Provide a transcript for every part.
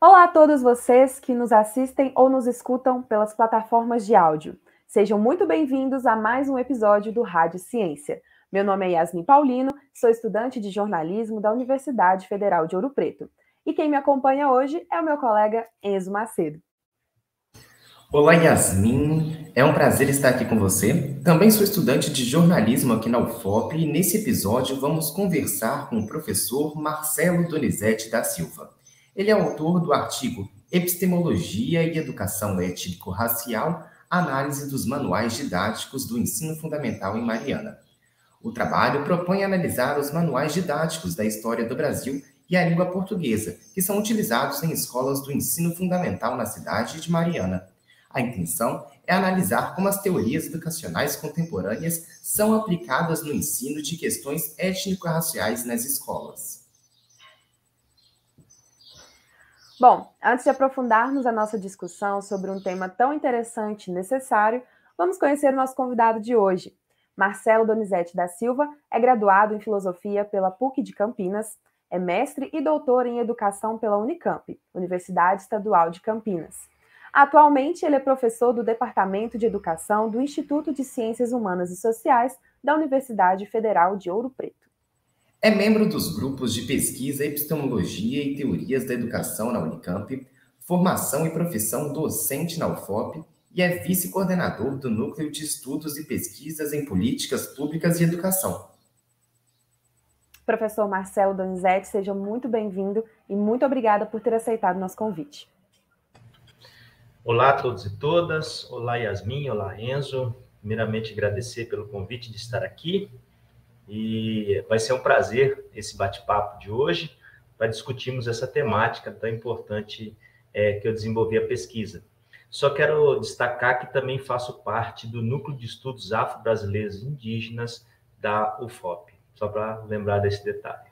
Olá a todos vocês que nos assistem ou nos escutam pelas plataformas de áudio. Sejam muito bem-vindos a mais um episódio do Rádio Ciência. Meu nome é Yasmin Paulino, sou estudante de jornalismo da Universidade Federal de Ouro Preto. E quem me acompanha hoje é o meu colega Enzo Macedo. Olá, Yasmin. É um prazer estar aqui com você. Também sou estudante de jornalismo aqui na UFOP e nesse episódio vamos conversar com o professor Marcelo Donizete da Silva. Ele é autor do artigo Epistemologia e Educação Étnico-Racial, Análise dos Manuais Didáticos do Ensino Fundamental em Mariana. O trabalho propõe analisar os manuais didáticos da história do Brasil e a língua portuguesa, que são utilizados em escolas do ensino fundamental na cidade de Mariana. A intenção é analisar como as teorias educacionais contemporâneas são aplicadas no ensino de questões étnico-raciais nas escolas. Bom, antes de aprofundarmos a nossa discussão sobre um tema tão interessante e necessário, vamos conhecer o nosso convidado de hoje. Marcelo Donizete da Silva é graduado em Filosofia pela PUC de Campinas, é mestre e doutor em Educação pela Unicamp, Universidade Estadual de Campinas. Atualmente, ele é professor do Departamento de Educação do Instituto de Ciências Humanas e Sociais da Universidade Federal de Ouro Preto. É membro dos grupos de pesquisa Epistemologia e Teorias da Educação na Unicamp, Formação e Profissão Docente na UFOP e é vice-coordenador do Núcleo de Estudos e Pesquisas em Políticas Públicas e Educação. Professor Marcelo Donizete, seja muito bem-vindo e muito obrigada por ter aceitado nosso convite. Olá a todos e todas, olá Yasmin, olá Enzo. Primeiramente agradecer pelo convite de estar aqui e vai ser um prazer esse bate-papo de hoje para discutirmos essa temática tão importante que eu desenvolvi a pesquisa. Só quero destacar que também faço parte do Núcleo de Estudos Afro-Brasileiros e Indígenas da UFOP, só para lembrar desse detalhe.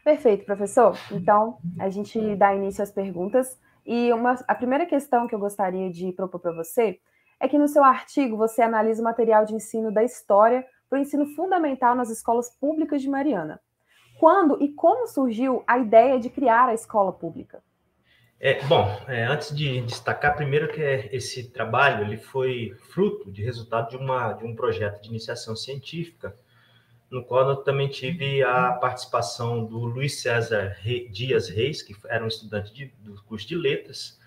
Perfeito, professor. Então, a gente dá início às perguntas. E a primeira questão que eu gostaria de propor para você é que no seu artigo você analisa o material de ensino da história para o ensino fundamental nas escolas públicas de Mariana. Quando e como surgiu a ideia de criar a escola pública? Antes de destacar, primeiro que esse trabalho ele foi fruto de resultado de um projeto de iniciação científica, no qual eu também tive a participação do Luiz César Dias Reis, que era um estudante do curso de Letras,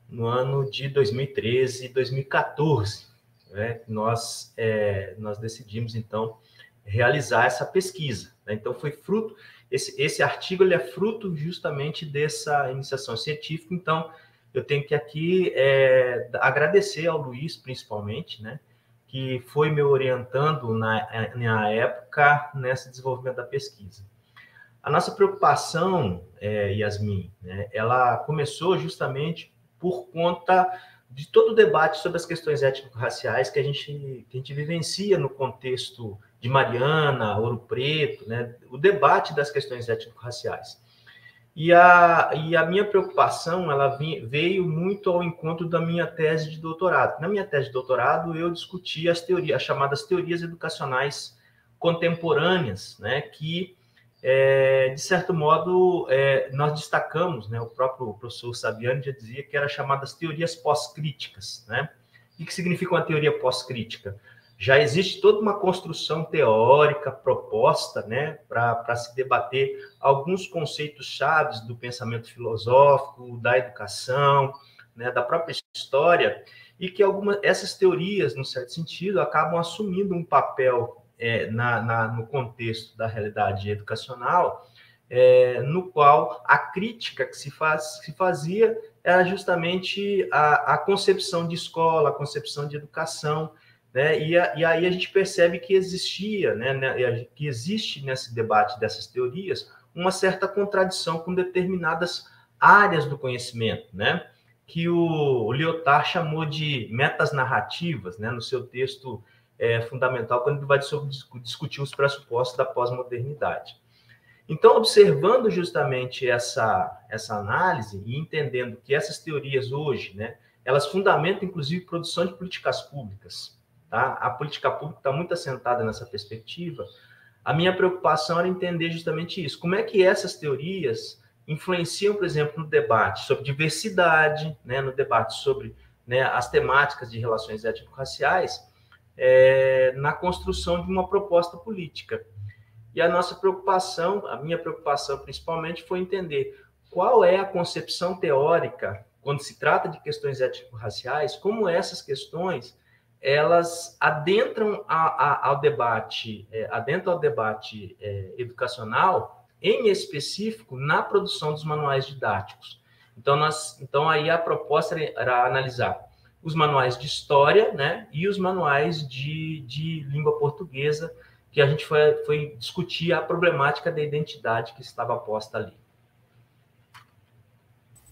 no ano de 2013 e 2014. Nós decidimos, então, realizar essa pesquisa. Então, foi fruto, esse artigo ele é fruto justamente dessa iniciação científica. Então, eu tenho que aqui agradecer ao Luiz, principalmente, que foi me orientando na época nesse desenvolvimento da pesquisa. A nossa preocupação, Yasmin, ela começou justamente por conta de todo o debate sobre as questões étnico-raciais que a gente vivencia no contexto de Mariana, Ouro Preto, o debate das questões étnico-raciais. E a minha preocupação ela veio muito ao encontro da minha tese de doutorado. Na minha tese de doutorado, eu discuti as chamadas teorias educacionais contemporâneas, que, de certo modo, nós destacamos, o próprio professor Saviani já dizia que eram chamadas teorias pós-críticas. O que significa uma teoria pós-crítica? Já existe toda uma construção teórica proposta, para se debater alguns conceitos chaves do pensamento filosófico, da educação, da própria história, e que essas teorias, no certo sentido, acabam assumindo um papel no contexto da realidade educacional, no qual a crítica que se fazia era justamente a concepção de escola, a concepção de educação, e aí a gente percebe que que existe nesse debate dessas teorias uma certa contradição com determinadas áreas do conhecimento, que o Lyotard chamou de metas narrativas, no seu texto fundamental, quando ele vai discutir os pressupostos da pós-modernidade. Então, observando justamente essa análise e entendendo que essas teorias hoje, elas fundamentam, inclusive, produção de políticas públicas. A política pública está muito assentada nessa perspectiva. A minha preocupação era entender justamente isso. Como é que essas teorias influenciam, por exemplo, no debate sobre diversidade, né, no debate sobre, né, as temáticas de relações étnico-raciais, na construção de uma proposta política. E a nossa preocupação, a minha preocupação principalmente, foi entender qual é a concepção teórica, quando se trata de questões étnico-raciais, como essas questões elas adentram ao debate, educacional, em específico, na produção dos manuais didáticos. Então aí a proposta era analisar os manuais de história, né, e os manuais de língua portuguesa, que a gente foi discutir a problemática da identidade que estava posta ali.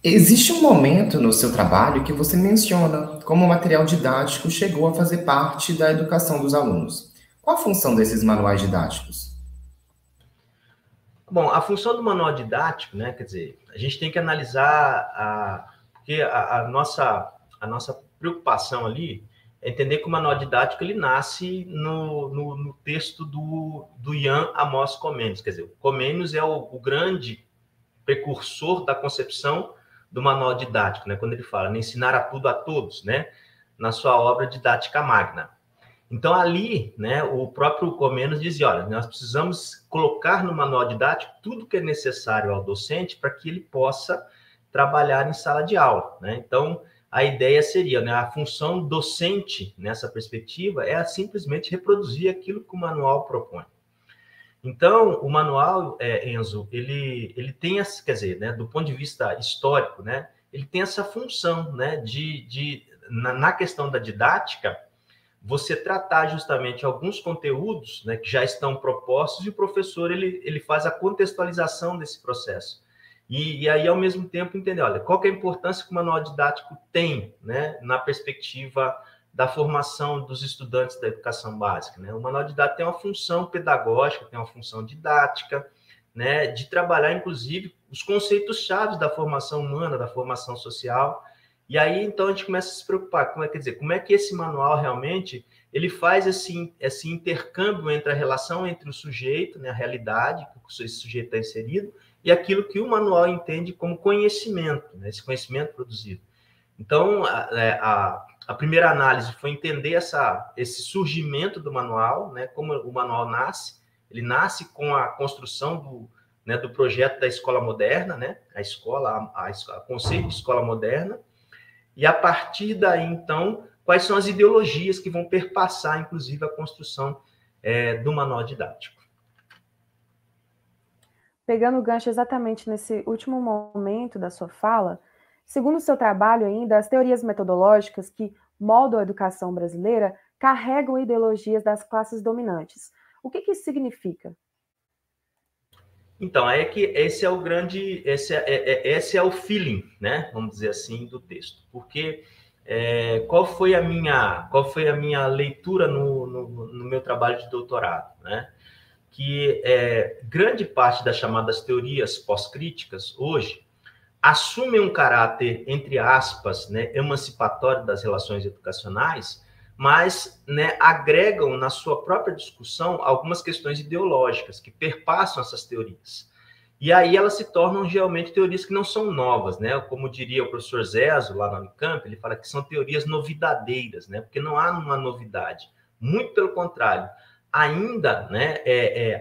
Existe um momento no seu trabalho que você menciona como o material didático chegou a fazer parte da educação dos alunos. Qual a função desses manuais didáticos? Bom, a função do manual didático, né, quer dizer, a gente tem que analisar porque a nossa preocupação ali é entender que o manual didático ele nasce no texto do Jan Amos Comenius, quer dizer, o Comenius é o grande precursor da concepção do manual didático, né, quando ele fala, né, ensinar a tudo a todos, né, na sua obra Didática Magna. Então, ali, né, o próprio Comenius dizia, olha, nós precisamos colocar no manual didático tudo que é necessário ao docente para que ele possa trabalhar em sala de aula, né? Então, a ideia seria, né, a função docente nessa perspectiva é simplesmente reproduzir aquilo que o manual propõe. Então, o manual, Enzo, ele tem, quer dizer, né, do ponto de vista histórico, né, ele tem essa função, né, na questão da didática, você tratar justamente alguns conteúdos, né, que já estão propostos, e o professor ele faz a contextualização desse processo. E aí, ao mesmo tempo, entender, olha, qual que é a importância que o manual didático tem, né, na perspectiva da formação dos estudantes da educação básica, né? O manual didático tem uma função pedagógica, tem uma função didática, né, de trabalhar, inclusive, os conceitos-chave da formação humana, da formação social. E aí, então, a gente começa a se preocupar, como é que esse manual realmente ele faz esse intercâmbio entre a relação entre o sujeito, né, a realidade que esse sujeito está inserido, e aquilo que o manual entende como conhecimento, né, esse conhecimento produzido. Então, a primeira análise foi entender esse surgimento do manual, né, como o manual nasce. Ele nasce com a construção do projeto da escola moderna, né, o conceito de escola moderna, e a partir daí, então, quais são as ideologias que vão perpassar, inclusive, a construção do manual didático. Pegando o gancho exatamente nesse último momento da sua fala, segundo o seu trabalho ainda, as teorias metodológicas que moldam a educação brasileira carregam ideologias das classes dominantes. O que isso significa? Então, é que esse é o feeling, né? Vamos dizer assim, do texto. Porque qual foi a minha leitura no meu trabalho de doutorado, né? Que grande parte das chamadas teorias pós-críticas hoje assumem um caráter, entre aspas, né, emancipatório das relações educacionais, mas, né, agregam na sua própria discussão algumas questões ideológicas que perpassam essas teorias. E aí elas se tornam realmente teorias que não são novas, né? Como diria o professor Zezo, lá na Unicamp, ele fala que são teorias novidadeiras, né? Porque não há uma novidade. Muito pelo contrário. Ainda, né,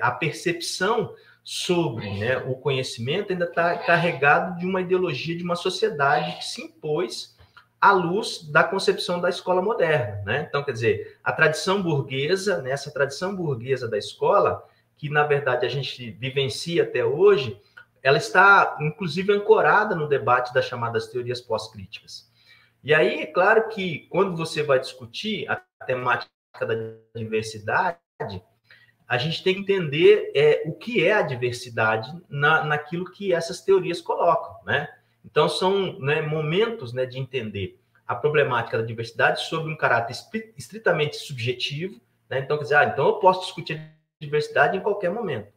a percepção sobre, né, o conhecimento ainda está carregado de uma ideologia de uma sociedade que se impôs à luz da concepção da escola moderna, né? Então, quer dizer, a tradição burguesa, né, essa tradição burguesa da escola, que na verdade a gente vivencia até hoje, ela está inclusive ancorada no debate das chamadas teorias pós-críticas. E aí, é claro que quando você vai discutir a temática da diversidade, a gente tem que entender o que é a diversidade naquilo que essas teorias colocam, né? Então, são, né, momentos, né, de entender a problemática da diversidade sob um caráter estritamente subjetivo, né? Então, quer dizer, então eu posso discutir a diversidade em qualquer momento.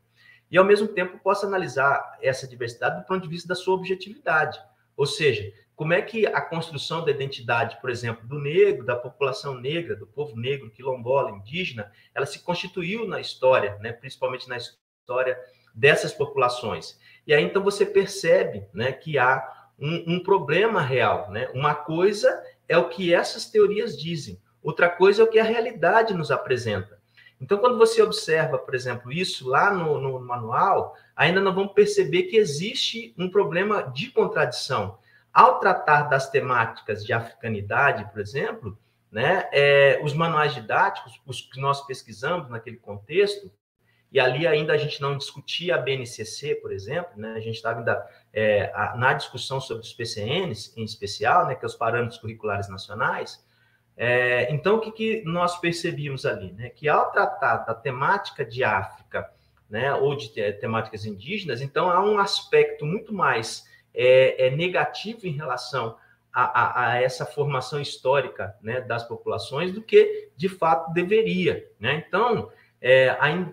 E, ao mesmo tempo, posso analisar essa diversidade do ponto de vista da sua objetividade. Ou seja, como é que a construção da identidade, por exemplo, do negro, da população negra, do povo negro, quilombola, indígena, ela se constituiu na história, né, principalmente na história dessas populações. E aí, então, você percebe, né, que há um problema real, né? Uma coisa é o que essas teorias dizem, outra coisa é o que a realidade nos apresenta. Então, quando você observa, por exemplo, isso lá no manual, ainda não vamos perceber que existe um problema de contradição. Ao tratar das temáticas de africanidade, por exemplo, né, os manuais didáticos, os que nós pesquisamos naquele contexto, e ali ainda a gente não discutia a BNCC, por exemplo, né, a gente estava ainda na discussão sobre os PCNs, em especial, né, que é os Parâmetros Curriculares Nacionais. Então, o que nós percebíamos ali? Né? Que ao tratar da temática de África, né, ou de temáticas indígenas, então há um aspecto muito mais negativo em relação a essa formação histórica, né, das populações do que, de fato, deveria. Né? Então,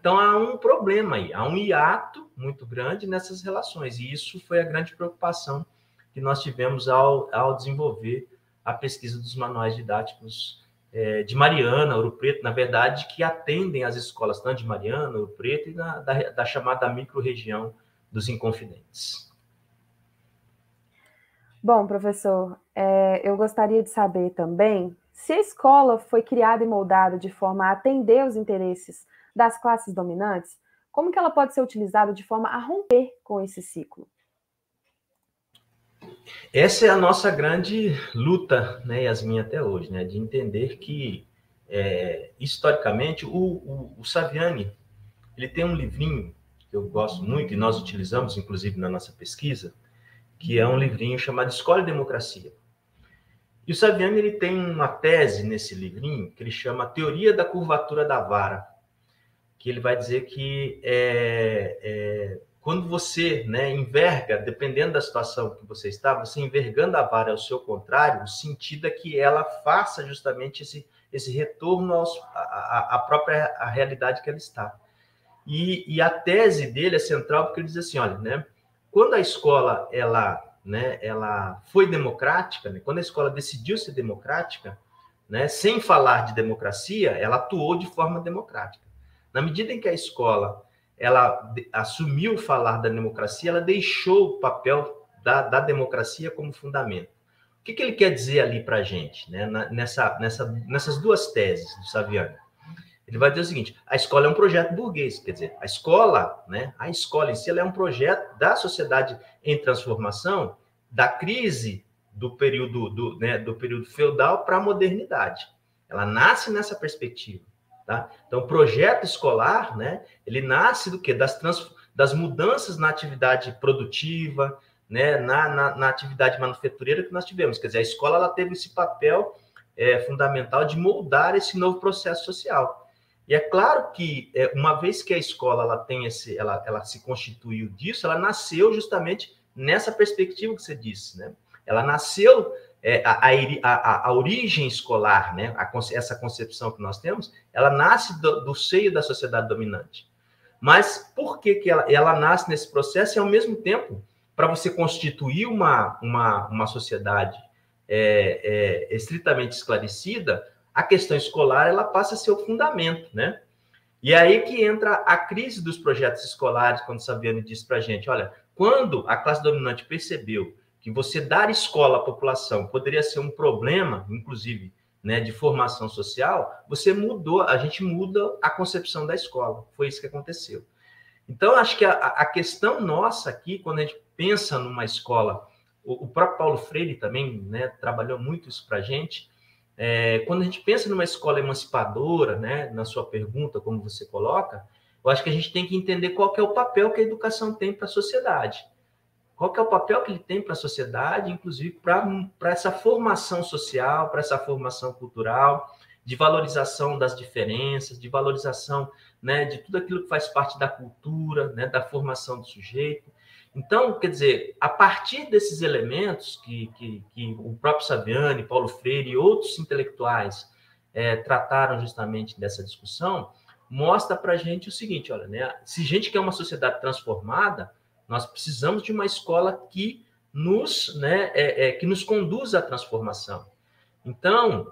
há um problema aí, há um hiato muito grande nessas relações, e isso foi a grande preocupação que nós tivemos ao desenvolver a pesquisa dos manuais didáticos de Mariana, Ouro Preto, na verdade, que atendem às escolas tanto de Mariana, Ouro Preto e da chamada micro-região dos Inconfidentes. Bom, professor, eu gostaria de saber também se a escola foi criada e moldada de forma a atender os interesses das classes dominantes, como que ela pode ser utilizada de forma a romper com esse ciclo? Essa é a nossa grande luta, né, Yasmin, até hoje, né, de entender que, historicamente, o Saviani, ele tem um livrinho que eu gosto muito, e nós utilizamos, inclusive, na nossa pesquisa, que é um livrinho chamado Escola e Democracia. E o Saviani, ele tem uma tese nesse livrinho que ele chama Teoria da Curvatura da Vara, que ele vai dizer que quando você, né, enverga, dependendo da situação que você está, você envergando a vara ao seu contrário, o sentido é que ela faça justamente esse retorno à própria realidade que ela está. E a tese dele é central porque ele diz assim, olha, né, quando a escola ela foi democrática, né, quando a escola decidiu ser democrática, né, sem falar de democracia, ela atuou de forma democrática. Na medida em que a escola ela assumiu falar da democracia, ela deixou o papel da democracia como fundamento. O que ele quer dizer ali para a gente, né? Nessas duas teses do Saviani? Ele vai dizer o seguinte, a escola é um projeto burguês, quer dizer, a escola em si, ela é um projeto da sociedade em transformação, da crise do período feudal para a modernidade. Ela nasce nessa perspectiva. Tá? Então, o projeto escolar, né, ele nasce do quê? Das mudanças na atividade produtiva, né, na atividade manufatureira que nós tivemos. Quer dizer, a escola ela teve esse papel fundamental de moldar esse novo processo social. E é claro que, uma vez que a escola ela se constituiu disso, ela nasceu justamente nessa perspectiva que você disse. Né? Ela nasceu... a origem escolar, né, essa concepção que nós temos, ela nasce do seio da sociedade dominante. Mas por que ela nasce nesse processo e, ao mesmo tempo, para você constituir uma sociedade estritamente esclarecida, a questão escolar ela passa a ser o fundamento, né? E aí que entra a crise dos projetos escolares, quando o Saviani disse para a gente, olha, quando a classe dominante percebeu que você dar escola à população poderia ser um problema, inclusive, né, de formação social, a gente muda a concepção da escola. Foi isso que aconteceu. Então, acho que a questão nossa aqui, quando a gente pensa numa escola, o próprio Paulo Freire também, né, trabalhou muito isso para a gente, quando a gente pensa numa escola emancipadora, né, na sua pergunta, como você coloca, eu acho que a gente tem que entender qual que é o papel que a educação tem para a sociedade. Qual que é o papel que ele tem para a sociedade, inclusive para essa formação social, para essa formação cultural, de valorização das diferenças, de valorização, né, de tudo aquilo que faz parte da cultura, né, da formação do sujeito. Então, quer dizer, a partir desses elementos que o próprio Saviani, Paulo Freire e outros intelectuais trataram justamente dessa discussão, mostra para a gente o seguinte, olha, né, se a gente quer uma sociedade transformada, nós precisamos de uma escola que nos conduza à transformação. Então,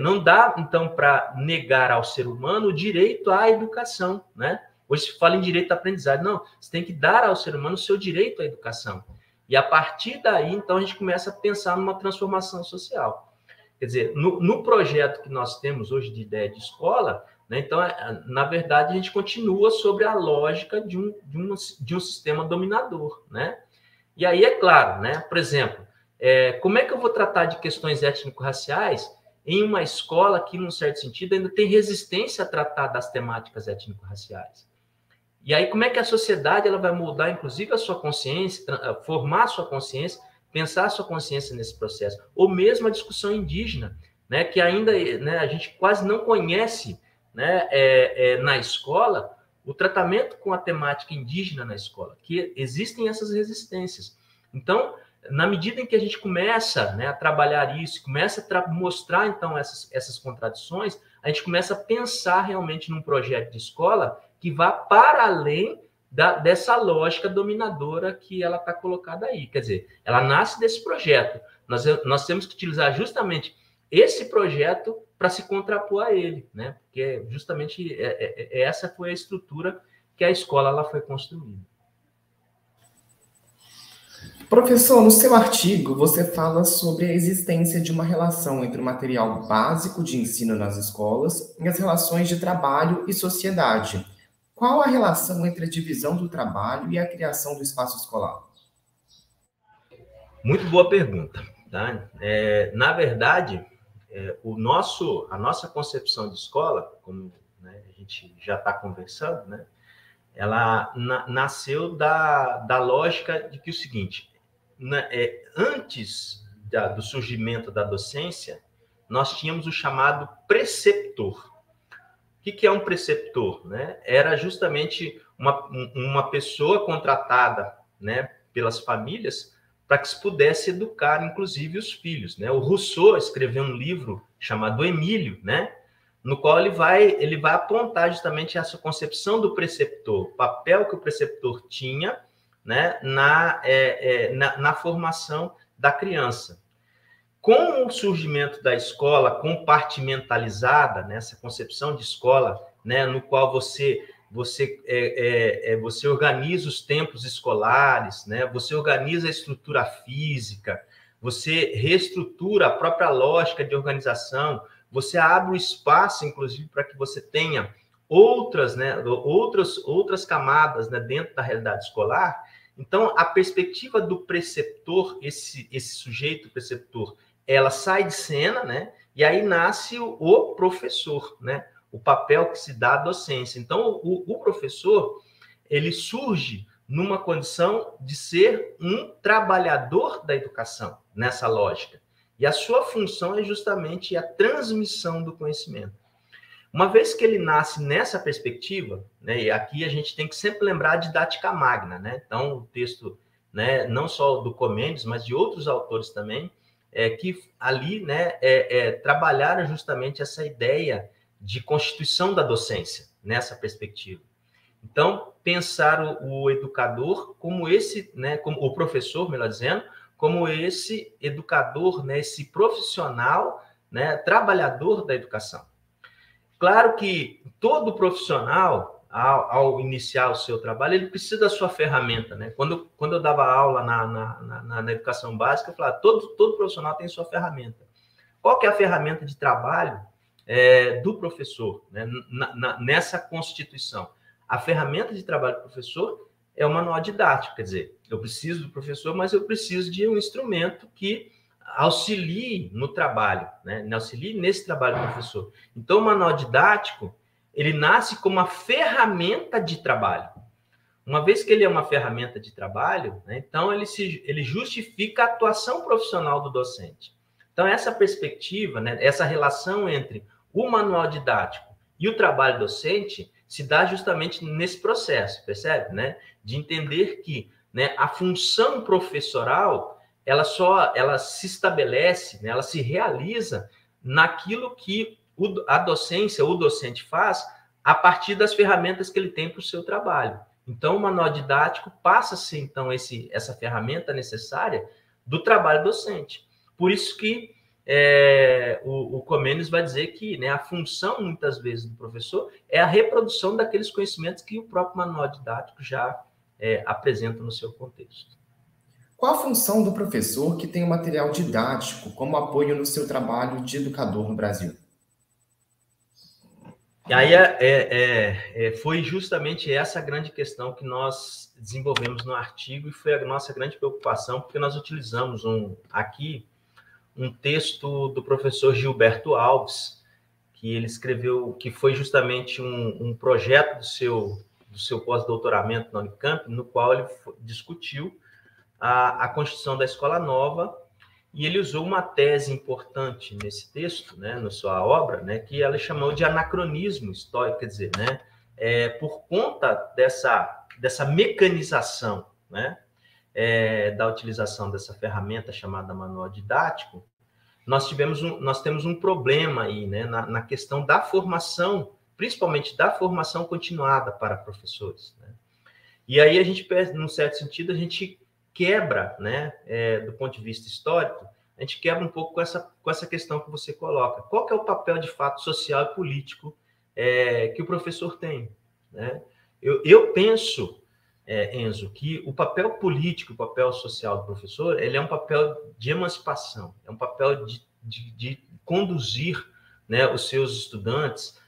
não dá então para negar ao ser humano o direito à educação, né? Hoje se fala em direito à aprendizagem. Não, você tem que dar ao ser humano o seu direito à educação. E a partir daí, então, a gente começa a pensar numa transformação social. Quer dizer, no projeto que nós temos hoje de ideia de escola, né, então, na verdade, a gente continua sobre a lógica de um sistema dominador, né? E aí, é claro, né, por exemplo, como é que eu vou tratar de questões étnico-raciais em uma escola que, num certo sentido, ainda tem resistência a tratar das temáticas étnico-raciais? E aí, como é que a sociedade ela vai moldar, inclusive, a sua consciência, formar a sua consciência, pensar a sua consciência nesse processo? Ou mesmo a discussão indígena, né, que ainda, né, a gente quase não conhece, né, na escola, o tratamento com a temática indígena na escola, que existem essas resistências. Então, na medida em que a gente começa, né, a trabalhar isso, começa a mostrar, então, essas contradições, a gente começa a pensar realmente num projeto de escola que vá para além dessa lógica dominadora que ela está colocada aí. Quer dizer, ela nasce desse projeto. Nós temos que utilizar justamente esse projeto para se contrapor a ele, né? Porque justamente essa foi a estrutura que a escola ela foi construída. Professor, no seu artigo, você fala sobre a existência de uma relação entre o material básico de ensino nas escolas e as relações de trabalho e sociedade. Qual a relação entre a divisão do trabalho e a criação do espaço escolar? Muito boa pergunta. Tá? Na verdade, a nossa concepção de escola, como, né, a gente já está conversando, né, ela nasceu da lógica de que o seguinte, antes do surgimento da docência, nós tínhamos o chamado preceptor. O que é um preceptor? Né? Era justamente uma pessoa contratada, né, pelas famílias para que se pudesse educar, inclusive, os filhos. Né? O Rousseau escreveu um livro chamado Emílio, né, no qual ele vai apontar justamente essa concepção do preceptor, o papel que o preceptor tinha, né, na formação da criança. Com o surgimento da escola compartimentalizada, né, essa concepção de escola, né, no qual você organiza os tempos escolares, né, você organiza a estrutura física, você reestrutura a própria lógica de organização, você abre o espaço, inclusive, para que você tenha outras camadas, né, dentro da realidade escolar. Então, a perspectiva do preceptor, esse sujeito preceptor, ela sai de cena, né? E aí nasce o professor, né? O papel que se dá à docência. Então, o professor, ele surge numa condição de ser um trabalhador da educação, nessa lógica. E a sua função é justamente a transmissão do conhecimento. Uma vez que ele nasce nessa perspectiva, né, e aqui a gente tem que sempre lembrar a didática magna, né? Então, o texto, né, não só do Comênides, mas de outros autores também, que ali, né, trabalharam justamente essa ideia de constituição da docência, nessa perspectiva. Então, pensar o educador como esse, né, como o professor, melhor dizendo, como esse educador, né, esse profissional, né, trabalhador da educação. Claro que todo profissional, ao iniciar o seu trabalho, ele precisa da sua ferramenta, né? Quando eu dava aula na educação básica, eu falava, todo profissional tem sua ferramenta. Qual que é a ferramenta de trabalho do professor, né? Nessa constituição? A ferramenta de trabalho do professor é o manual didático, quer dizer, eu preciso do professor, mas eu preciso de um instrumento que auxilie no trabalho, né? Auxilie nesse trabalho do professor. Então, o manual didático, ele nasce como uma ferramenta de trabalho. Uma vez que ele é uma ferramenta de trabalho, né, então ele justifica a atuação profissional do docente. Então, essa perspectiva, né, essa relação entre o manual didático e o trabalho docente se dá justamente nesse processo, percebe? Né? De entender que, né, a função professoral, ela se estabelece, né, ela se realiza naquilo que a docência, o docente faz a partir das ferramentas que ele tem para o seu trabalho. Então, o manual didático passa a ser, então, essa ferramenta necessária do trabalho docente. Por isso que o Comênios vai dizer que, né, a função, muitas vezes, do professor é a reprodução daqueles conhecimentos que o próprio manual didático já apresenta no seu contexto. Qual a função do professor que tem o material didático como apoio no seu trabalho de educador no Brasil? E aí foi justamente essa grande questão que nós desenvolvemos no artigo e foi a nossa grande preocupação, porque nós utilizamos aqui um texto do professor Gilberto Alves, que ele escreveu, que foi justamente um projeto do seu pós-doutoramento na Unicamp, no qual ele discutiu a Constituição da Escola Nova, e ele usou uma tese importante nesse texto, né, na sua obra, né, que ela chamou de anacronismo histórico, quer dizer, né, por conta dessa mecanização, né, da utilização dessa ferramenta chamada manual didático, nós temos um problema aí, né, na questão da formação, principalmente da formação continuada para professores, né? E aí a gente, num certo sentido, a gente quebra, né, do ponto de vista histórico, a gente quebra um pouco com essa questão que você coloca. Qual que é o papel, de fato, social e político que o professor tem, né? Eu penso, Enzo, que o papel político, o papel social do professor, ele é um papel de emancipação, é um papel de conduzir, né, os seus estudantes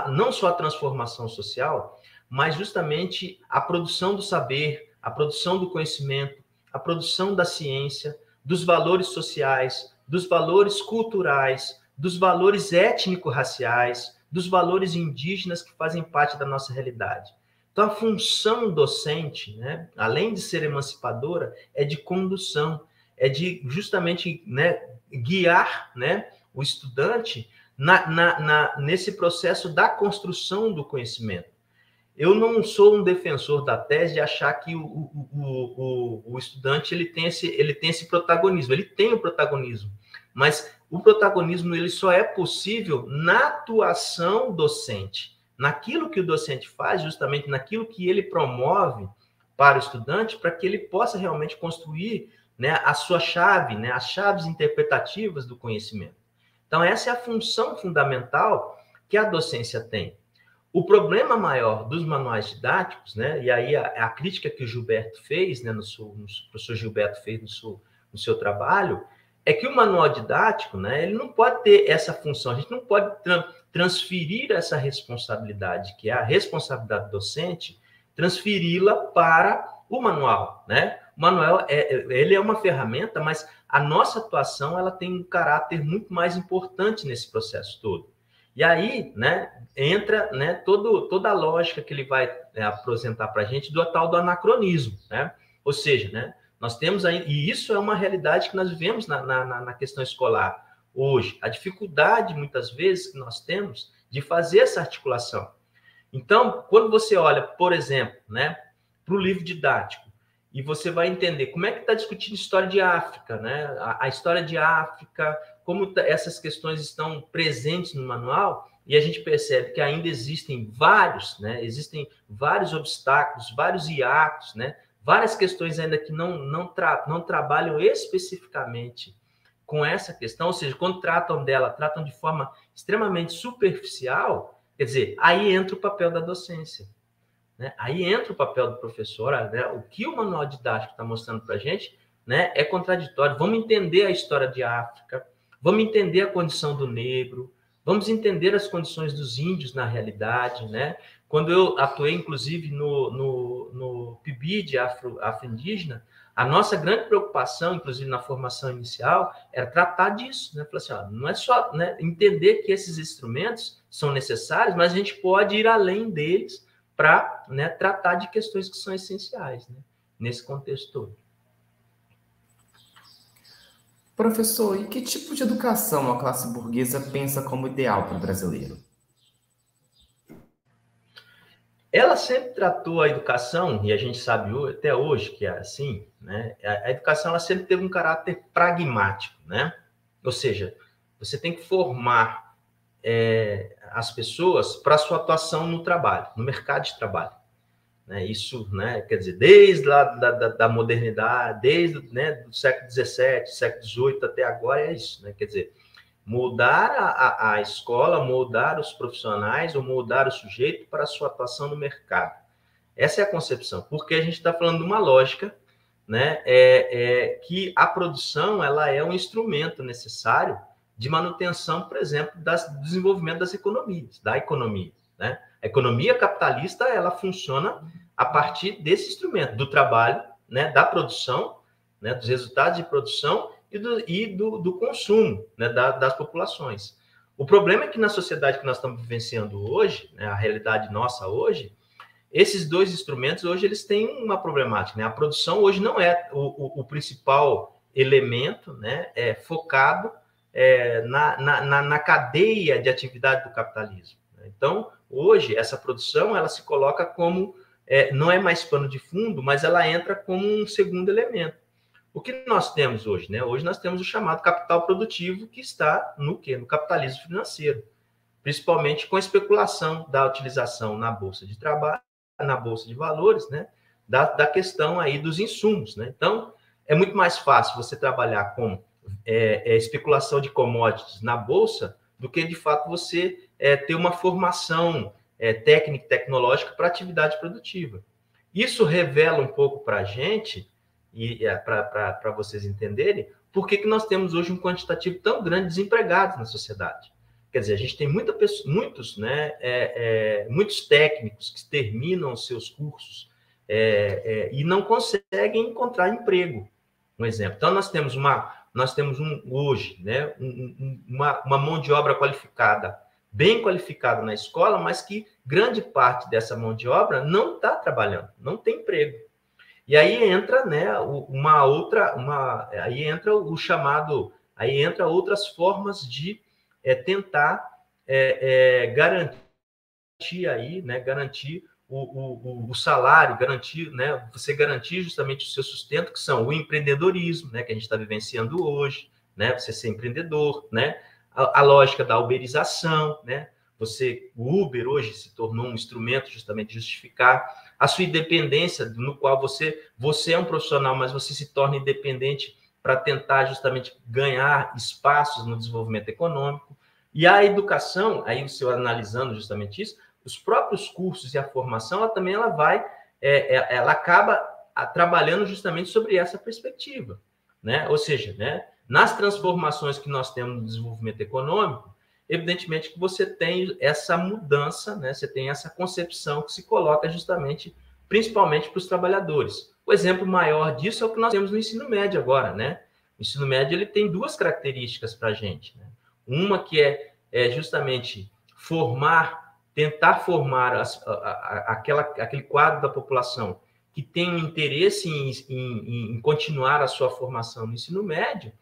não só a transformação social, mas justamente a produção do saber, a produção do conhecimento, a produção da ciência, dos valores sociais, dos valores culturais, dos valores étnico-raciais, dos valores indígenas que fazem parte da nossa realidade. Então, a função docente, né, além de ser emancipadora, é de condução, é de justamente, né, guiar, né, o estudante nesse processo da construção do conhecimento. Eu não sou um defensor da tese de achar que o estudante ele tem esse protagonismo. Ele tem o protagonismo, mas o protagonismo ele só é possível na atuação docente, naquilo que o docente faz, justamente naquilo que ele promove para o estudante, para que ele possa realmente construir, né, a sua chave, né, as chaves interpretativas do conhecimento. Então, essa é a função fundamental que a docência tem. O problema maior dos manuais didáticos, né, e aí a crítica que o Gilberto fez, né, o professor Gilberto fez no seu trabalho, é que o manual didático, né, ele não pode ter essa função, a gente não pode transferir essa responsabilidade, que é a responsabilidade docente, transferi-la para o manual, né? O manual, ele é uma ferramenta, mas a nossa atuação, ela tem um caráter muito mais importante nesse processo todo. E aí, né, entra, né, toda a lógica que ele vai apresentar para a gente do tal do anacronismo, né? Ou seja, né, nós temos aí, e isso é uma realidade que nós vivemos na questão escolar hoje, a dificuldade, muitas vezes, que nós temos de fazer essa articulação. Então, quando você olha, por exemplo, né, para o livro didático, e você vai entender como é que está discutindo história de África, né? A história de África, como essas questões estão presentes no manual, e a gente percebe que ainda existem vários, né? Existem vários obstáculos, vários hiatos, né? Várias questões ainda que não trabalham especificamente com essa questão, ou seja, quando tratam dela, tratam de forma extremamente superficial, quer dizer, aí entra o papel da docência. Né? Aí entra o papel do professor, né? O que o manual didático está mostrando para a gente, né, é contraditório. Vamos entender a história de África, vamos entender a condição do negro, vamos entender as condições dos índios na realidade. Né? Quando eu atuei, inclusive, no PIBID afro-indígena, a nossa grande preocupação, inclusive na formação inicial, era tratar disso. Né? Falar assim, ó, não é só, né, entender que esses instrumentos são necessários, mas a gente pode ir além deles para, né, tratar de questões que são essenciais, né, nesse contexto todo. Professor, e que tipo de educação a classe burguesa pensa como ideal para o brasileiro? Ela sempre tratou a educação, e a gente sabe até hoje que é assim, né, a educação ela sempre teve um caráter pragmático, né? Ou seja, você tem que formar as pessoas para a sua atuação no trabalho, no mercado de trabalho. né? Isso, né, quer dizer, desde lá da modernidade, desde, né, do século XVII, século XVIII até agora é isso, né? Quer dizer, mudar a escola, mudar os profissionais ou mudar o sujeito para a sua atuação no mercado. Essa é a concepção, porque a gente está falando de uma lógica, né, que a produção ela é um instrumento necessário de manutenção, por exemplo, do desenvolvimento das economias, da economia, né? A economia capitalista ela funciona a partir desse instrumento, do trabalho, né, da produção, né, dos resultados de produção e do consumo, né, das populações. O problema é que na sociedade que nós estamos vivenciando hoje, né, a realidade nossa hoje, esses dois instrumentos hoje eles têm uma problemática, né? A produção hoje não é o principal elemento, né, focado na cadeia de atividade do capitalismo. Então, hoje, essa produção ela se coloca como, não é mais pano de fundo, mas ela entra como um segundo elemento. O que nós temos hoje, né? Hoje nós temos o chamado capital produtivo, que está no quê? No capitalismo financeiro, principalmente com a especulação da utilização na bolsa de trabalho, na bolsa de valores, né? Da questão aí dos insumos, né? Então, é muito mais fácil você trabalhar com especulação de commodities na bolsa do que, de fato, você ter uma formação técnica e tecnológica para atividade produtiva. Isso revela um pouco para a gente, e para vocês entenderem, por que nós temos hoje um quantitativo tão grande de desempregados na sociedade. Quer dizer, a gente tem muitos técnicos que terminam os seus cursos e não conseguem encontrar emprego, um exemplo. Então, nós temos hoje, né, uma mão de obra qualificada, bem qualificada na escola, mas que grande parte dessa mão de obra não está trabalhando, não tem emprego. E aí entra, né, aí entra o chamado, aí entra outras formas de tentar garantir aí, né, garantir o salário, garantir, né, você garantir justamente o seu sustento, que são o empreendedorismo, né, que a gente está vivenciando hoje, né, você ser empreendedor, né, a lógica da uberização, né, o Uber hoje se tornou um instrumento justamente de justificar a sua independência, no qual você é um profissional, mas você se torna independente para tentar justamente ganhar espaços no desenvolvimento econômico. E a educação, aí você analisando justamente isso, os próprios cursos e a formação, ela acaba trabalhando justamente sobre essa perspectiva, né? Ou seja, né, nas transformações que nós temos no desenvolvimento econômico, evidentemente que você tem essa mudança, né? Você tem essa concepção que se coloca justamente, principalmente para os trabalhadores. O exemplo maior disso é o que nós temos no ensino médio agora, né? O ensino médio ele tem duas características para a gente, né? Uma que é justamente tentar formar aquele quadro da população que tem um interesse em continuar a sua formação no ensino médio,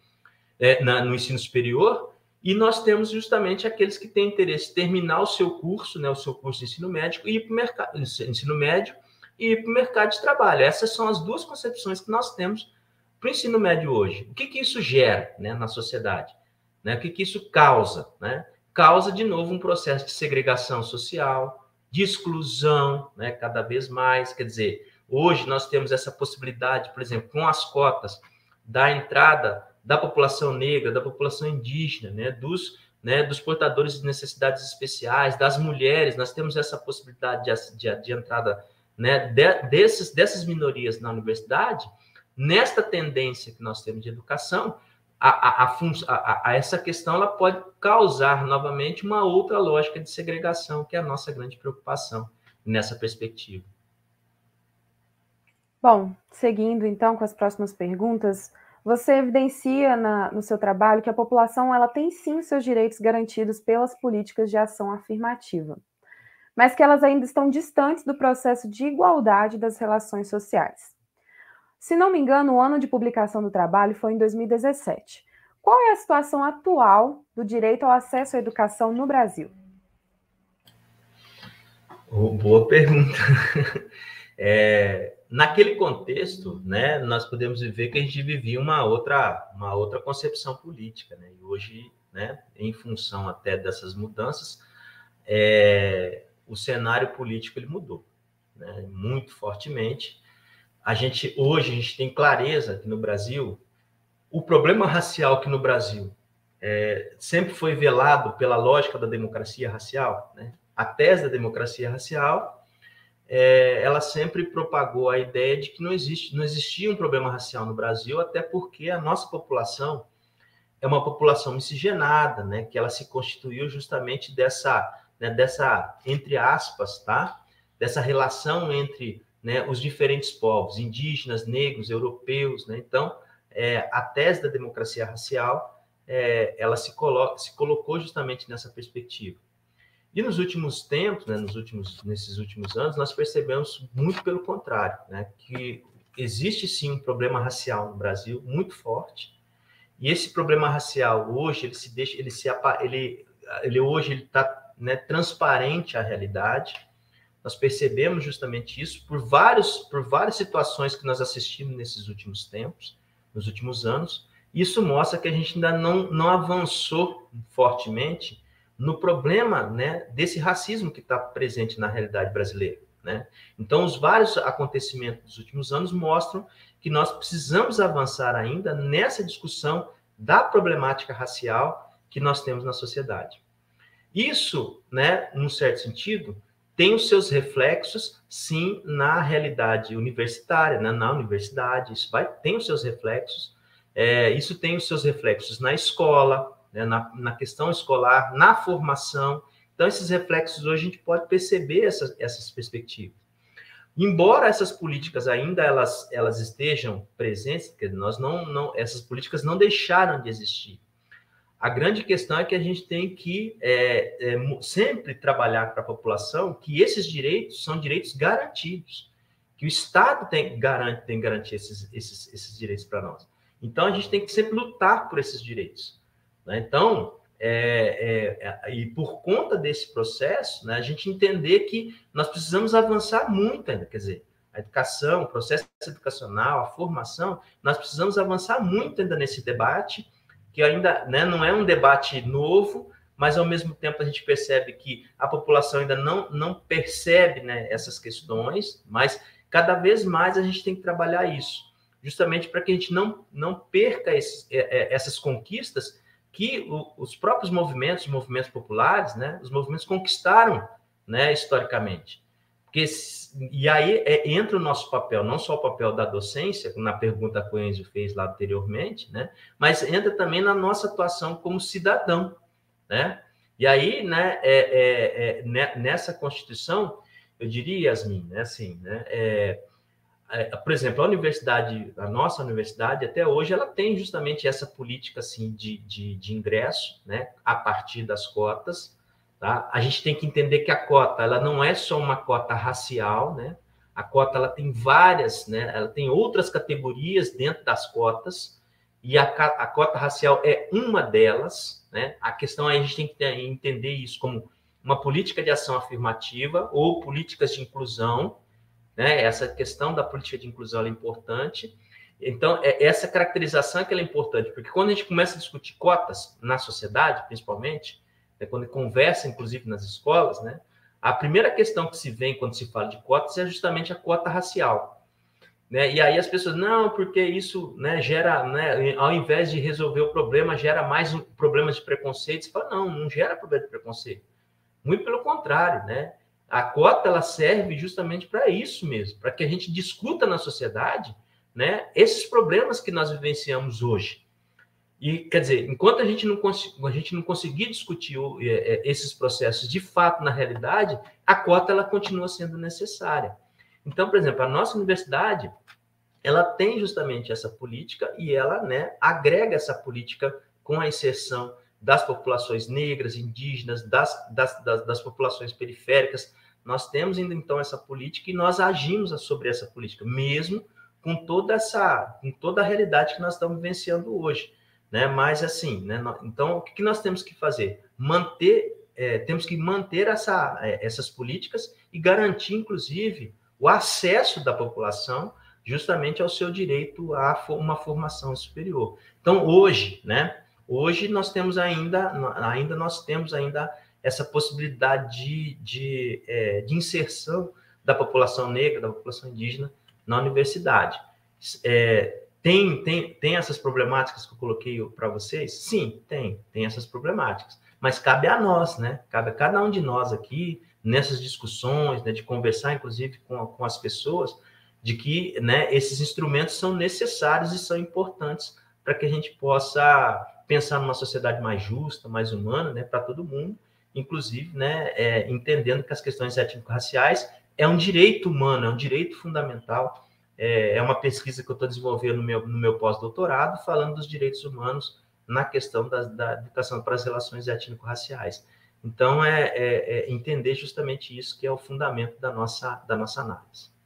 no ensino superior, e nós temos justamente aqueles que têm interesse em terminar o seu curso, né, o seu curso de ensino médio, e ir para o mercado, ensino médio, e ir para o mercado de trabalho. Essas são as duas concepções que nós temos para o ensino médio hoje. O que isso gera, né, na sociedade? Né? O que isso causa? Né? Causa, de novo, um processo de segregação social, de exclusão, né, cada vez mais. Quer dizer, hoje nós temos essa possibilidade, por exemplo, com as cotas da entrada da população negra, da população indígena, né, dos portadores de necessidades especiais, das mulheres, nós temos essa possibilidade de entrada, né, dessas minorias na universidade. Nesta tendência que nós temos de educação, essa questão ela pode causar novamente uma outra lógica de segregação, que é a nossa grande preocupação nessa perspectiva. Bom, seguindo então com as próximas perguntas, você evidencia no seu trabalho que a população ela tem sim seus direitos garantidos pelas políticas de ação afirmativa, mas que elas ainda estão distantes do processo de igualdade das relações sociais. Se não me engano, o ano de publicação do trabalho foi em 2017. Qual é a situação atual do direito ao acesso à educação no Brasil? Boa pergunta. Naquele contexto, né, nós podemos ver que a gente vivia uma outra concepção política, né? E hoje, né, em função até dessas mudanças, o cenário político ele mudou. né, muito fortemente. Hoje a gente tem clareza que no Brasil, o problema racial que no Brasil sempre foi velado pela lógica da democracia racial, né? A tese da democracia racial, ela sempre propagou a ideia de que não existia um problema racial no Brasil, até porque a nossa população é uma população miscigenada, né? Que ela se constituiu justamente dessa, entre aspas, tá? Dessa relação entre, né, os diferentes povos, indígenas, negros, europeus, né? Então, a tese da democracia racial, ela se colocou justamente nessa perspectiva. E nos últimos tempos, né, nesses últimos anos, nós percebemos muito pelo contrário, né, que existe sim um problema racial no Brasil muito forte. E esse problema racial hoje ele está, né, transparente à realidade. Nós percebemos justamente isso por várias situações que nós assistimos nesses últimos tempos, nos últimos anos. Isso mostra que a gente ainda não avançou fortemente no problema, né, desse racismo que está presente na realidade brasileira, né? Então, os vários acontecimentos dos últimos anos mostram que nós precisamos avançar ainda nessa discussão da problemática racial que nós temos na sociedade. Isso, né, num certo sentido, tem os seus reflexos, sim, na realidade universitária, né, na universidade, tem os seus reflexos, isso tem os seus reflexos na escola, né, na questão escolar, na formação. Então, esses reflexos hoje a gente pode perceber essas perspectivas. Embora essas políticas ainda elas estejam presentes, porque essas políticas não deixaram de existir. A grande questão é que a gente tem que sempre trabalhar para a população que esses direitos são direitos garantidos, que o Estado tem que garantir esses direitos para nós. Então, a gente tem que sempre lutar por esses direitos, né? Então, e por conta desse processo, né, a gente entender que nós precisamos avançar muito ainda, quer dizer, a educação, o processo educacional, a formação, nós precisamos avançar muito ainda nesse debate, que ainda, né, não é um debate novo, mas ao mesmo tempo a gente percebe que a população ainda não percebe, né, essas questões, mas cada vez mais a gente tem que trabalhar isso, justamente para que a gente não perca essas conquistas que os próprios movimentos populares, né, os movimentos conquistaram, né, historicamente. E aí entra o nosso papel, não só o papel da docência, na pergunta que o Enzo fez lá anteriormente, né, mas entra também na nossa atuação como cidadão, né? E aí, né, nessa Constituição, eu diria, Yasmin, né, assim, né, por exemplo, a nossa universidade, até hoje, ela tem justamente essa política assim, de ingresso, né, a partir das cotas. Tá? A gente tem que entender que a cota ela não é só uma cota racial, né? A cota ela tem várias, né? Ela tem outras categorias dentro das cotas, e a cota racial é uma delas, né? A questão é a gente tem que entender isso como uma política de ação afirmativa ou políticas de inclusão, né? Essa questão da política de inclusão é importante. Então, essa caracterização é que ela é importante, porque quando a gente começa a discutir cotas na sociedade, principalmente, quando conversa, inclusive, nas escolas, né, a primeira questão que se vem quando se fala de cotas é justamente a cota racial. Né? E aí as pessoas, não, porque isso, né, gera, né, ao invés de resolver o problema, gera mais problemas de preconceito. Você fala, não gera problema de preconceito. Muito pelo contrário, né? A cota ela serve justamente para isso mesmo, para que a gente discuta na sociedade, né, esses problemas que nós vivenciamos hoje. E, quer dizer, enquanto a gente não conseguir discutir esses processos de fato na realidade, a cota ela continua sendo necessária. Então, por exemplo, a nossa universidade, ela tem justamente essa política e ela, né, agrega essa política com a inserção das populações negras, indígenas, das populações periféricas. Nós temos ainda, então, essa política e nós agimos sobre essa política, mesmo com toda a realidade que nós estamos vivenciando hoje. Né? Mas, assim, né? Então, o que nós temos que fazer? Temos que manter essas políticas e garantir, inclusive, o acesso da população justamente ao seu direito a uma formação superior. Então, hoje, né? Hoje nós temos ainda essa possibilidade de inserção da população negra, da população indígena na universidade. Tem essas problemáticas que eu coloquei para vocês? Sim, tem essas problemáticas. Mas cabe a nós, né? Cabe a cada um de nós aqui, nessas discussões, né, de conversar, inclusive, com as pessoas, de que, né, esses instrumentos são necessários e são importantes para que a gente possa pensar numa sociedade mais justa, mais humana, né, para todo mundo, inclusive, né, entendendo que as questões étnico-raciais é um direito humano, é um direito fundamental. É uma pesquisa que eu estou desenvolvendo no meu pós-doutorado, falando dos direitos humanos na questão da educação para as relações étnico-raciais. Então, entender justamente isso que é o fundamento da nossa análise.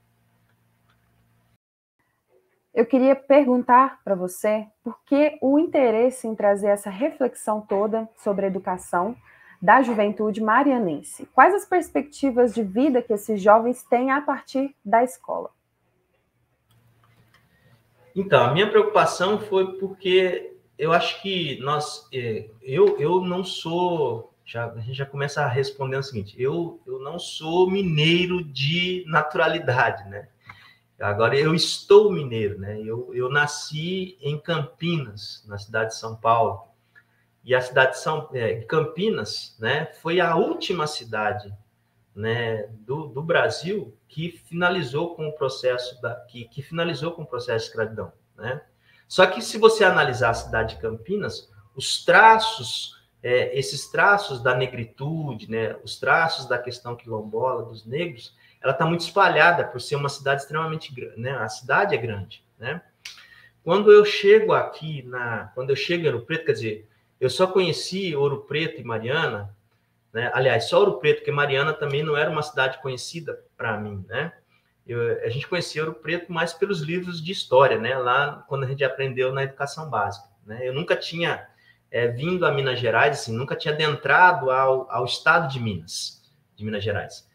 Eu queria perguntar para você por que o interesse em trazer essa reflexão toda sobre a educação da juventude marianense. Quais as perspectivas de vida que esses jovens têm a partir da escola? Então, a minha preocupação foi porque eu acho que eu não sou, a gente já começa respondendo o seguinte, eu não sou mineiro de naturalidade, né? Agora, eu estou mineiro, né? Eu nasci em Campinas, na cidade de São Paulo. E a cidade de Campinas, né, foi a última cidade, né, do Brasil que finalizou com o processo que finalizou com o processo de escravidão, né? Só que se você analisar a cidade de Campinas, os traços, esses traços da negritude, né, os traços da questão quilombola dos negros, ela está muito espalhada por ser uma cidade extremamente grande, né? A cidade é grande, né? Quando eu chego em Ouro Preto, quer dizer, eu só conheci Ouro Preto e Mariana, né? Aliás, só Ouro Preto, porque Mariana também não era uma cidade conhecida para mim, né? A gente conhecia Ouro Preto mais pelos livros de história, né? Lá quando a gente aprendeu na educação básica, né? Eu nunca tinha vindo a Minas Gerais, assim, nunca tinha adentrado ao estado de Minas Gerais.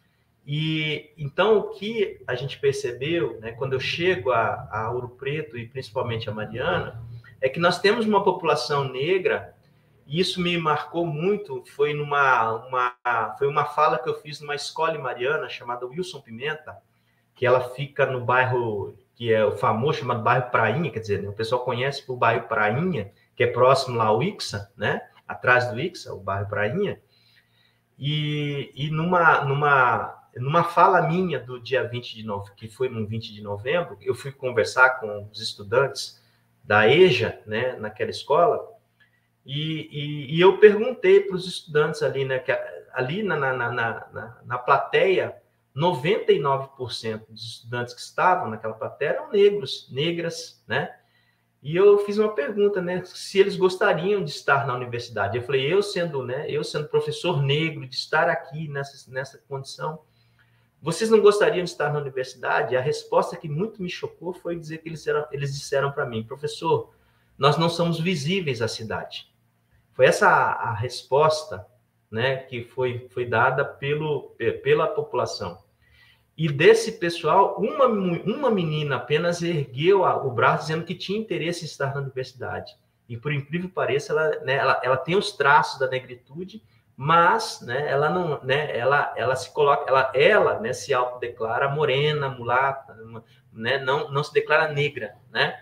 E então o que a gente percebeu, né, quando eu chego a Ouro Preto e principalmente a Mariana, é que nós temos uma população negra, e isso me marcou muito. Foi uma fala que eu fiz numa escola em Mariana chamada Wilson Pimenta, que ela fica no bairro que é o famoso chamado bairro Prainha, quer dizer, né, o pessoal conhece por bairro Prainha, que é próximo lá ao Ixa, né, atrás do Ixa, o bairro Prainha. E numa fala minha do dia 20 de novembro, que foi no 20 de novembro, eu fui conversar com os estudantes da EJA, né, naquela escola, e eu perguntei para os estudantes ali, né, que ali na plateia, 99% dos estudantes que estavam naquela plateia eram negras, né? E eu fiz uma pergunta, né, se eles gostariam de estar na universidade. Eu falei, eu sendo professor negro, de estar aqui nessa condição, vocês não gostariam de estar na universidade? A resposta que muito me chocou foi dizer que eles disseram para mim, professor, nós não somos visíveis à cidade. Foi essa a resposta, né, que foi dada pela população. E desse pessoal, uma menina apenas ergueu o braço dizendo que tinha interesse em estar na universidade. E, por incrível que pareça, ela tem os traços da negritude, mas, né, ela não, né, ela se coloca, ela, né, se autodeclara morena, mulata, né, não se declara negra, né?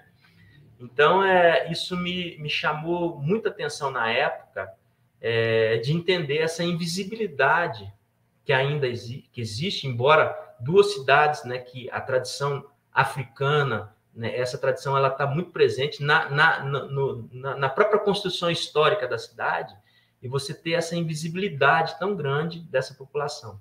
Então, isso me chamou muita atenção na época, de entender essa invisibilidade que ainda existe, embora duas cidades, né, que a tradição africana, né, essa tradição ela está muito presente na própria construção histórica da cidade, e você ter essa invisibilidade tão grande dessa população.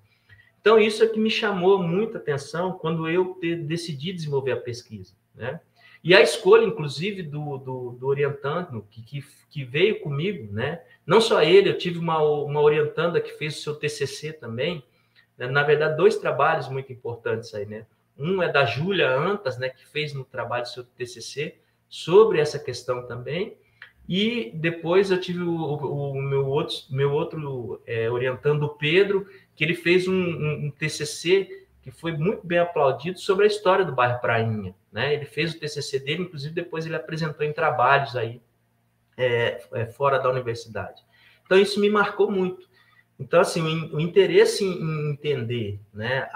Então, isso é que me chamou muita atenção quando eu decidi desenvolver a pesquisa, né? E a escolha, inclusive, do orientando que veio comigo, né? Não só ele, eu tive uma orientanda que fez o seu TCC também, né? Na verdade, dois trabalhos muito importantes aí, né? Um é da Júlia Antas, né, que fez no trabalho do seu TCC sobre essa questão também, e depois eu tive o meu outro orientando, o Pedro, que ele fez um TCC que foi muito bem aplaudido sobre a história do bairro Prainha, né? Ele fez o TCC dele, inclusive depois ele apresentou em trabalhos aí fora da universidade. Então isso me marcou muito. Então assim, o interesse em entender, né,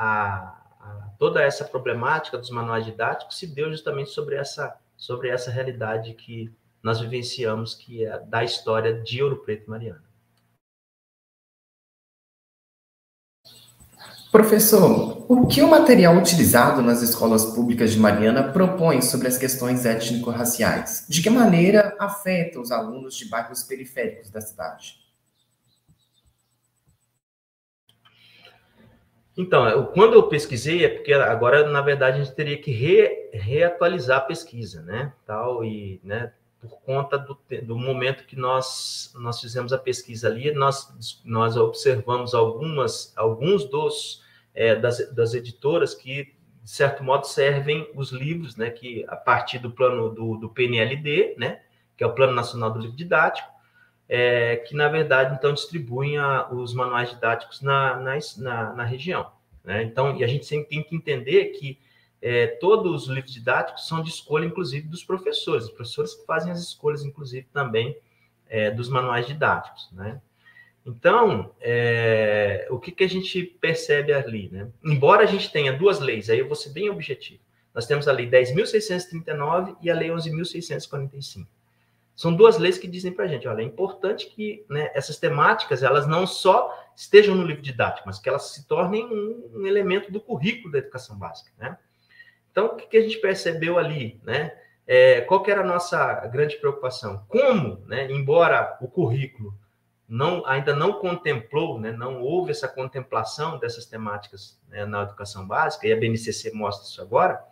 toda essa problemática dos manuais didáticos se deu justamente sobre essa realidade que nós vivenciamos, que é da história de Ouro Preto e Mariana. Professor, o que o material utilizado nas escolas públicas de Mariana propõe sobre as questões étnico-raciais? De que maneira afeta os alunos de bairros periféricos da cidade? Então, quando eu pesquisei, é porque agora, na verdade, a gente teria que reatualizar a pesquisa, né? Tal, né, por conta do momento que nós fizemos a pesquisa ali, nós observamos alguns das editoras que, de certo modo, servem os livros, né, que a partir do plano do PNLD, né, que é o Plano Nacional do Livro Didático, que, na verdade, então, distribuem os manuais didáticos na região. Né? Então, e a gente sempre tem que entender que todos os livros didáticos são de escolha, inclusive, dos professores. Os professores que fazem as escolhas, inclusive, também dos manuais didáticos. Né? Então, o que a gente percebe ali? Né? Embora a gente tenha duas leis, aí eu vou ser bem objetivo. Nós temos a Lei 10.639 e a Lei 11.645. São duas leis que dizem para a gente, olha, é importante que, né, essas temáticas, elas não só estejam no livro didático, mas que elas se tornem um elemento do currículo da educação básica, né? Então, o que a gente percebeu ali, né? Qual que era a nossa grande preocupação? Como, né, embora o currículo ainda não contemplou, né, não houve essa contemplação dessas temáticas, né, na educação básica, e a BNCC mostra isso agora,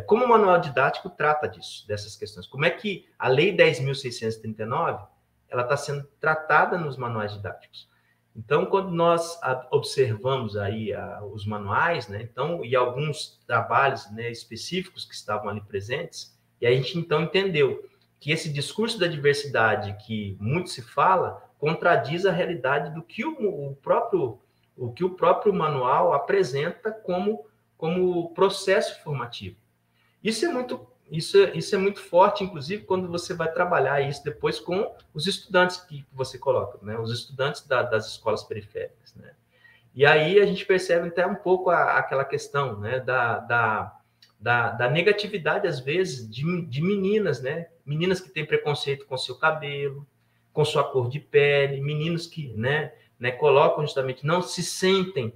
como o manual didático trata dessas questões? Como é que a Lei 10.639 ela está sendo tratada nos manuais didáticos? Então, quando nós observamos aí os manuais, né, então, e alguns trabalhos, né, específicos que estavam ali presentes, e a gente então entendeu que esse discurso da diversidade que muito se fala contradiz a realidade do que o próprio manual apresenta como processo formativo. Isso é muito forte, inclusive, quando você vai trabalhar isso depois com os estudantes que você coloca, né? Os estudantes das escolas periféricas, né? E aí a gente percebe até um pouco aquela questão, né, da negatividade, às vezes, de meninas, né? Meninas que têm preconceito com seu cabelo, com sua cor de pele, meninos que, né, colocam justamente, não se sentem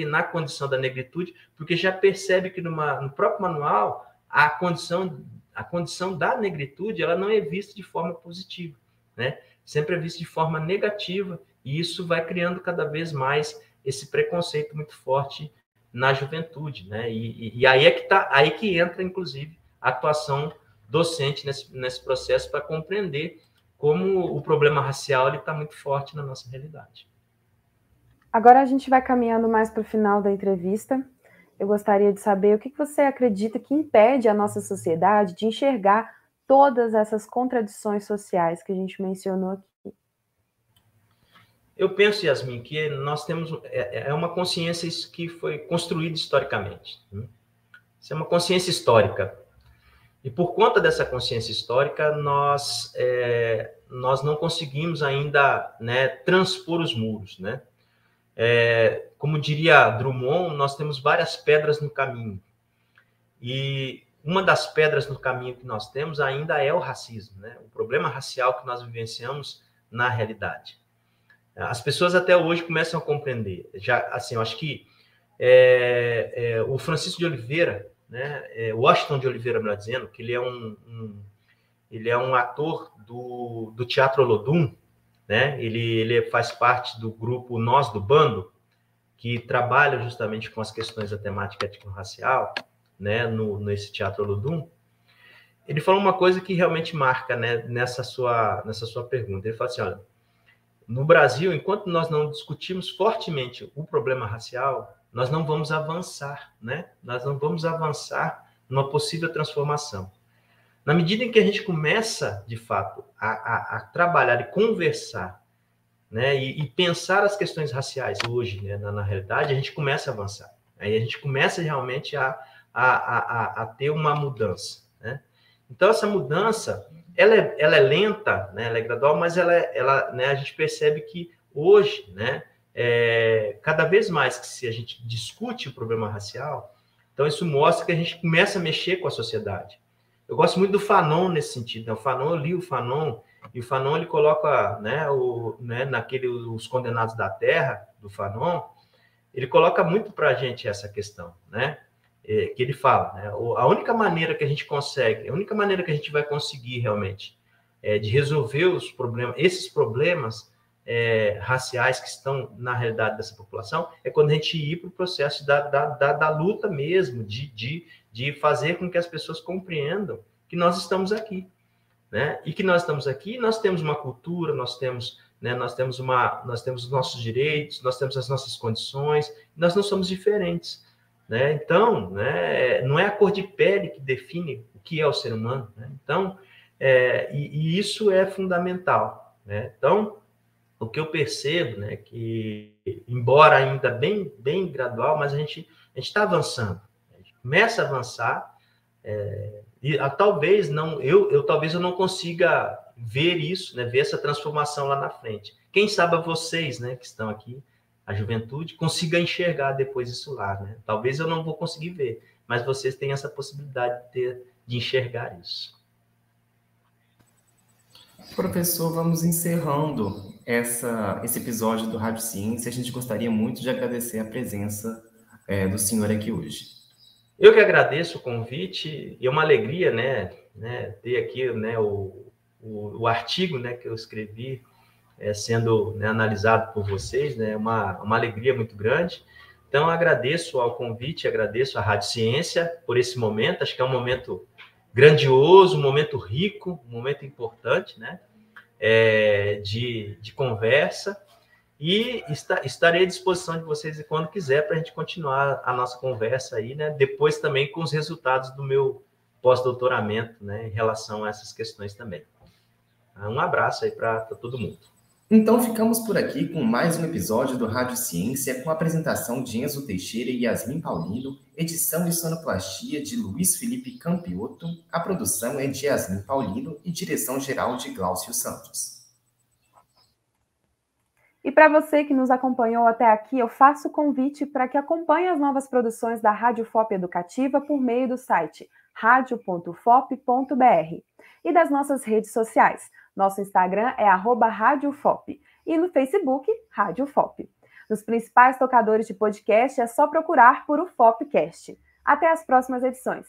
na condição da negritude, porque já percebe que no próprio manual a condição da negritude ela não é vista de forma positiva, né? Sempre é vista de forma negativa, e isso vai criando cada vez mais esse preconceito muito forte na juventude, né? E aí que entra, inclusive, a atuação docente nesse processo para compreender como o problema racial está muito forte na nossa realidade. Agora a gente vai caminhando mais para o final da entrevista. Eu gostaria de saber o que você acredita que impede a nossa sociedade de enxergar todas essas contradições sociais que a gente mencionou aqui. Eu penso, Yasmin, que nós temos uma consciência que foi construída historicamente. Né? Isso é uma consciência histórica. E por conta dessa consciência histórica, nós não conseguimos ainda, né, transpor os muros, né? Como diria Drummond, nós temos várias pedras no caminho. E uma das pedras no caminho que nós temos ainda é o racismo, né? O problema racial que nós vivenciamos na realidade. As pessoas até hoje começam a compreender. Já, assim, eu acho que o Francisco de Oliveira, né, Washington de Oliveira, melhor dizendo, que ele é um ator do Teatro Olodum, né? Ele faz parte do grupo Nós do Bando, que trabalha justamente com as questões da temática étnico-racial, né, nesse Teatro Olodum. Ele falou uma coisa que realmente marca, né, nessa sua pergunta. Ele fala assim, olha, no Brasil, enquanto nós não discutirmos fortemente o problema racial, nós não vamos avançar, né? Nós não vamos avançar numa possível transformação. Na medida em que a gente começa, de fato, a trabalhar e conversar, né, e pensar as questões raciais hoje, né, na realidade, a gente começa a avançar. Aí a gente começa realmente a ter uma mudança, né? Então, essa mudança, ela é lenta, né, ela é gradual, mas ela né, a gente percebe que hoje, né, cada vez mais que se a gente discute o problema racial, então isso mostra que a gente começa a mexer com a sociedade. Eu gosto muito do Fanon nesse sentido, né? O Fanon, eu li o Fanon, e o Fanon ele coloca, os Condenados da Terra, do Fanon, ele coloca muito para a gente essa questão, né? Que ele fala, né? A única maneira que a gente consegue, a única maneira que a gente vai conseguir realmente de resolver os problemas, esses problemas raciais que estão na realidade dessa população, é quando a gente ir para o processo da luta mesmo, de fazer com que as pessoas compreendam que nós estamos aqui, né? E que nós estamos aqui, nós temos uma cultura, nós temos os nossos direitos, nós temos as nossas condições, nós não somos diferentes, né? Então, né, não é a cor de pele que define o que é o ser humano, né? Então, e isso é fundamental, né? Então, o que eu percebo, né, que embora ainda bem gradual, mas a gente está avançando, a gente começa a avançar, e talvez eu não consiga ver isso, né, ver essa transformação lá na frente. Quem sabe vocês, né, que estão aqui, a juventude, consiga enxergar depois isso lá, né? Talvez eu não vou conseguir ver, mas vocês têm essa possibilidade de enxergar isso. Professor, vamos encerrando esse episódio do Rádio Ciência. A gente gostaria muito de agradecer a presença do senhor aqui hoje. Eu que agradeço o convite, e é uma alegria, né, ter aqui, né, o artigo, né, que eu escrevi sendo, né, analisado por vocês, né, uma alegria muito grande. Então, agradeço ao convite, agradeço à Rádio Ciência por esse momento. Acho que é um momento grandioso, um momento rico, um momento importante, né, de conversa, e estarei à disposição de vocês quando quiser para a gente continuar a nossa conversa aí, né, depois também com os resultados do meu pós-doutoramento, né, em relação a essas questões também. Um abraço aí para todo mundo. Então, ficamos por aqui com mais um episódio do Rádio Ciência, com a apresentação de Enzo Teixeira e Yasmin Paulino, edição e sonoplastia de Luiz Felipe Campiotto, a produção é de Yasmin Paulino e direção-geral de Glaucio Santos. E para você que nos acompanhou até aqui, eu faço o convite para que acompanhe as novas produções da Rádio FOP Educativa por meio do site radio.fop.br e das nossas redes sociais. Nosso Instagram é @RádioFop e no Facebook, Rádio FOP. Nos principais tocadores de podcast é só procurar por o FOPcast. Até as próximas edições.